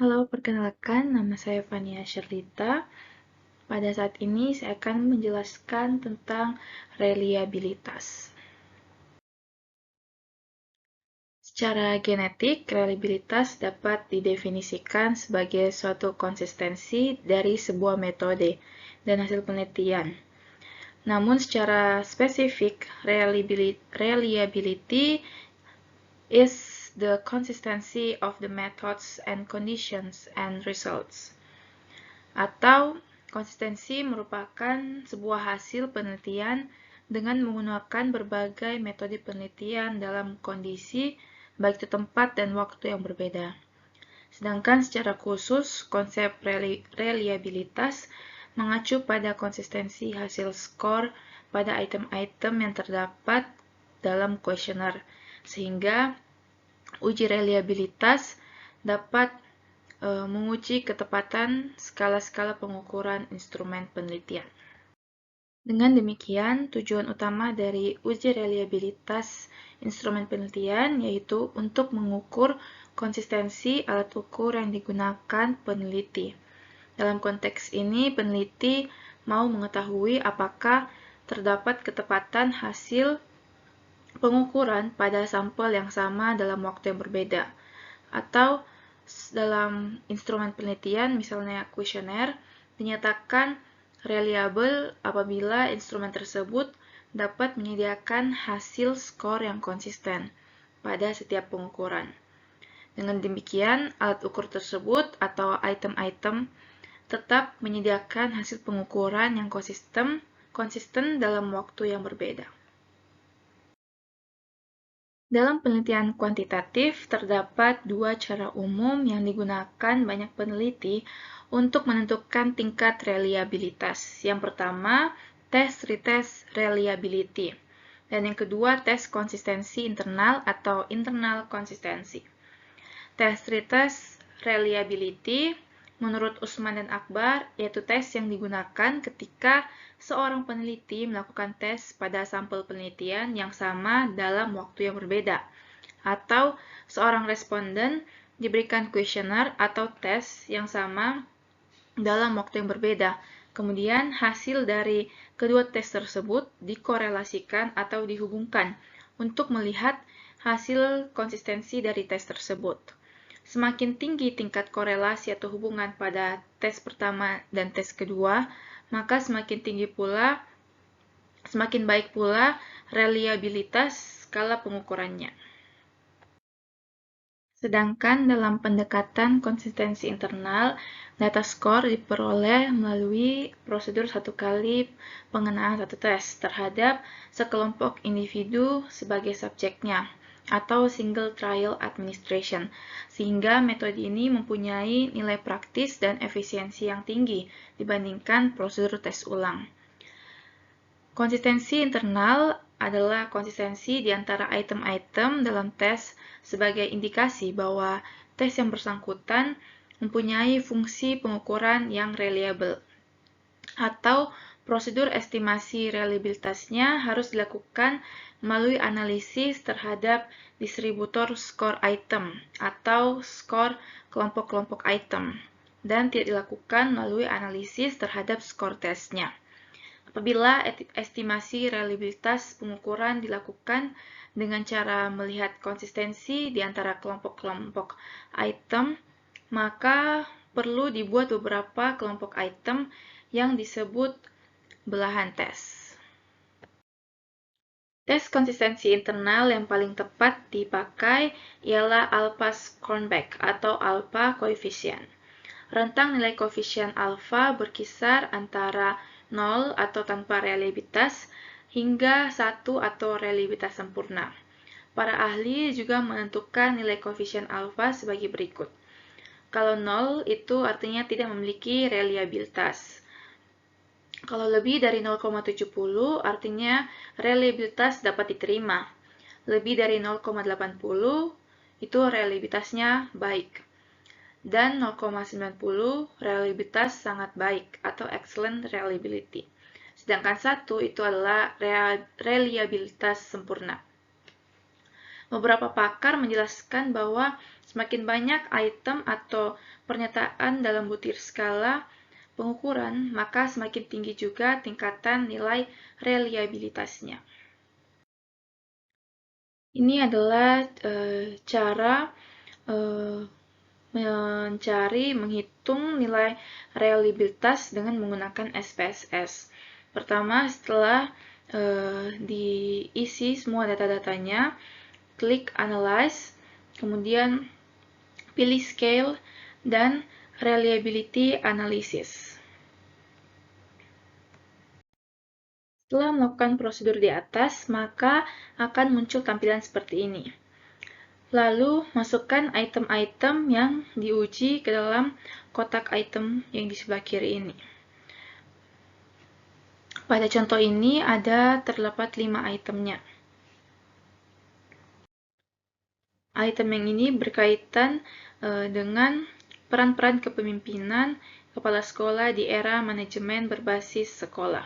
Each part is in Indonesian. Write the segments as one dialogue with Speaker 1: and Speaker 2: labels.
Speaker 1: Halo, perkenalkan nama saya Fania Sherlita. Pada saat ini saya akan menjelaskan tentang reliabilitas. Secara genetik, reliabilitas dapat didefinisikan sebagai suatu konsistensi dari sebuah metode dan hasil penelitian. Namun secara spesifik, reliability is the consistency of the methods and conditions and results. Atau konsistensi merupakan sebuah hasil penelitian dengan menggunakan berbagai metode penelitian dalam kondisi baik itu tempat dan waktu yang berbeda. Sedangkan secara khusus, konsep reliabilitas mengacu pada konsistensi hasil skor pada item-item yang terdapat dalam kuesioner, sehingga uji reliabilitas dapat menguji ketepatan skala-skala pengukuran instrumen penelitian. Dengan demikian, tujuan utama dari uji reliabilitas instrumen penelitian yaitu untuk mengukur konsistensi alat ukur yang digunakan peneliti. Dalam konteks ini, peneliti mau mengetahui apakah terdapat ketepatan hasil pengukuran pada sampel yang sama dalam waktu yang berbeda, atau dalam instrumen penelitian, misalnya kuesioner, dinyatakan reliable apabila instrumen tersebut dapat menyediakan hasil skor yang konsisten pada setiap pengukuran. Dengan demikian, alat ukur tersebut atau item-item tetap menyediakan hasil pengukuran yang konsisten dalam waktu yang berbeda. Dalam penelitian kuantitatif, terdapat dua cara umum yang digunakan banyak peneliti untuk menentukan tingkat reliabilitas. Yang pertama, test-retest reliability, dan yang kedua, tes konsistensi internal atau internal konsistensi. Test-retest reliability menurut Usman dan Akbar, yaitu tes yang digunakan ketika seorang peneliti melakukan tes pada sampel penelitian yang sama dalam waktu yang berbeda, atau seorang responden diberikan kuesioner atau tes yang sama dalam waktu yang berbeda. Kemudian hasil dari kedua tes tersebut dikorelasikan atau dihubungkan untuk melihat hasil konsistensi dari tes tersebut. Semakin tinggi tingkat korelasi atau hubungan pada tes pertama dan tes kedua, maka semakin baik pula reliabilitas skala pengukurannya. Sedangkan dalam pendekatan konsistensi internal, data skor diperoleh melalui prosedur satu kali pengenaan satu tes terhadap sekelompok individu sebagai subjeknya, atau single trial administration, sehingga metode ini mempunyai nilai praktis dan efisiensi yang tinggi dibandingkan prosedur tes ulang. Konsistensi internal adalah konsistensi di antara item-item dalam tes sebagai indikasi bahwa tes yang bersangkutan mempunyai fungsi pengukuran yang reliable, atau prosedur estimasi reliabilitasnya harus dilakukan melalui analisis terhadap distributor skor item atau skor kelompok-kelompok item, dan tidak dilakukan melalui analisis terhadap skor tesnya. Apabila estimasi reliabilitas pengukuran dilakukan dengan cara melihat konsistensi di antara kelompok-kelompok item, maka perlu dibuat beberapa kelompok item yang disebut belahan tes. Tes konsistensi internal yang paling tepat dipakai ialah alpha-Kornbeck atau alpha coefficient. Rentang nilai koefisien alfa berkisar antara 0 atau tanpa reliabilitas hingga 1 atau reliabilitas sempurna. Para ahli juga menentukan nilai koefisien alfa sebagai berikut. Kalau 0 itu artinya tidak memiliki reliabilitas. Kalau lebih dari 0,70 artinya reliabilitas dapat diterima. Lebih dari 0,80 itu reliabilitasnya baik. Dan 0,90 reliabilitas sangat baik atau excellent reliability. Sedangkan 1 itu adalah reliabilitas sempurna. Beberapa pakar menjelaskan bahwa Semakin banyak item atau pernyataan dalam butir skala pengukuran, maka semakin tinggi juga tingkatan nilai reliabilitasnya. Ini adalah cara menghitung nilai reliabilitas dengan menggunakan SPSS. Pertama, setelah diisi semua data-datanya, klik Analyze, kemudian pilih Scale dan Reliability Analysis. Setelah melakukan prosedur di atas, maka akan muncul tampilan seperti ini. Lalu, masukkan item-item yang diuji ke dalam kotak item yang di sebelah kiri ini. Pada contoh ini, terdapat 5 itemnya. Item yang ini berkaitan dengan peran-peran kepemimpinan kepala sekolah di era manajemen berbasis sekolah.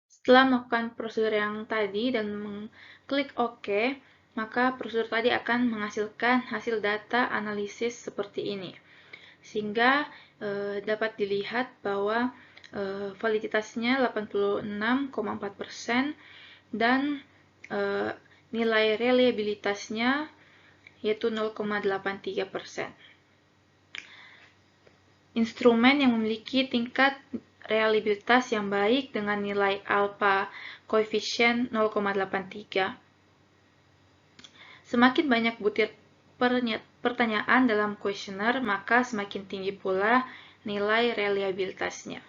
Speaker 1: Setelah melakukan prosedur yang tadi dan mengklik OK, maka prosedur tadi akan menghasilkan hasil data analisis seperti ini. Sehingga dapat dilihat bahwa validitasnya 86,4% dan nilai reliabilitasnya yaitu 0,83%. Instrumen yang memiliki tingkat reliabilitas yang baik dengan nilai alpha koefisien 0,83. Semakin banyak butir pertanyaan dalam kuesioner, maka semakin tinggi pula nilai reliabilitasnya.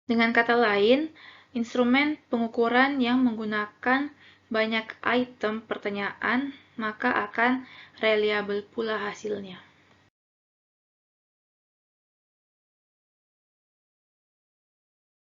Speaker 1: Dengan kata lain, instrumen pengukuran yang menggunakan banyak item pertanyaan, maka akan reliable pula hasilnya.